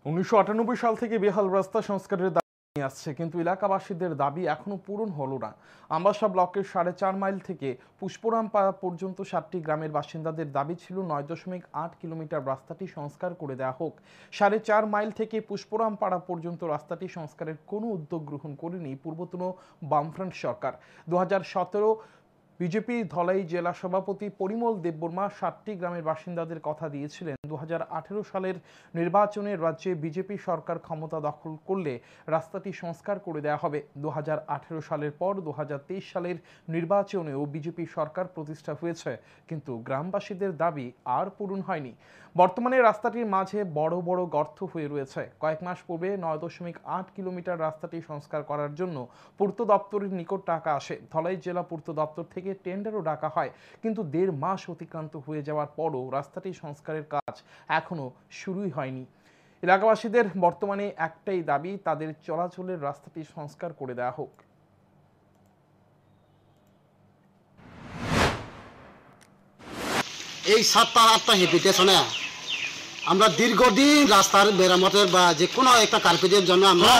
1998 সাল থেকে বেহাল রাস্তা সংস্কারের দাবি নিয়ে আসছে, কিন্তু এলাকাবাসীদের দাবি এখনো পূরণ হলো না। আম্বাসা ব্লকের 4.5 মাইল থেকে পুষ্পরামপাড়া পর্যন্ত 7টি গ্রামের বাসিন্দাদের দাবি ছিল 9.8 কিলোমিটার রাস্তাটি সংস্কার করে দেওয়া হোক। 4.5 মাইল থেকে পুষ্পরামপাড়া পর্যন্ত রাস্তাটি সংস্কারের কোনো উদ্যোগ গ্রহণ করেনি পূর্বতন বামফ্রন্ট সরকার। 2017 বিজেপি ধলাই জেলা সভাপতি পরিমল দেববর্মা 7টি গ্রামের বাসিন্দাদের কথা দিয়েছিলেন 2018 সালের নির্বাচনে রাজ্যে বিজেপি সরকার ক্ষমতা দখল করলে রাস্তাটি সংস্কার করে দেওয়া হবে। 2018 সালের পর 2023 সালের নির্বাচনেও বিজেপি সরকার প্রতিষ্ঠা হয়েছে, কিন্তু গ্রামবাসীদের দাবি আর পূরণ হয়নি। বর্তমানে রাস্তাটির মাঝে বড় বড় গর্ত হয়ে রয়েছে। কয়েক মাস পূর্বে 9.8 কিলোমিটার রাস্তাটি সংস্কার করার জন্য পূর্ত দপ্তরের নিকট টাকা আসে। ধলাই জেলা পূর্ত দপ্তর থেকে টেন্ডারও ডাকা হয়, কিন্তু 1.5 মাস অতিক্রান্ত হয়ে যাওয়ার পরও রাস্তাটি সংস্কারের কাজ এখনো শুরুই হয়নি। এলাকাবাসীদের বর্তমানে একটাই দাবি, তাদের চলাচলের রাস্তাটি সংস্কার করে দেওয়া হোক। এই 7-8টা হেপিটেশনে আমরা দীর্ঘদিন রাস্তার মেরামতের বা যে কোনো একটা কার্পেটের জন্য আমরা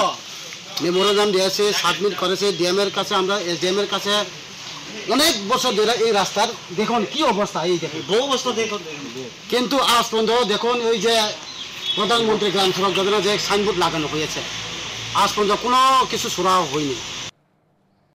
মেমোরেন্ডাম দিয়েছি, সাবমিট করেছি ডিএম এর কাছে। আমরা এসডিএম এর কাছে অনেক বছর ধরে এই রাস্তার দেখুন কি অবস্থা, এই দেখুন বহু অবস্থা দেখুন, কিন্তু আজ পর্যন্ত দেখুন ওই যে প্রধানমন্ত্রী গ্রাম সড়ক যোজনা যে সাইনবোর্ড লাগানো হয়েছে, আজ পর্যন্ত কোনো কিছু সুরাহা হয়নি।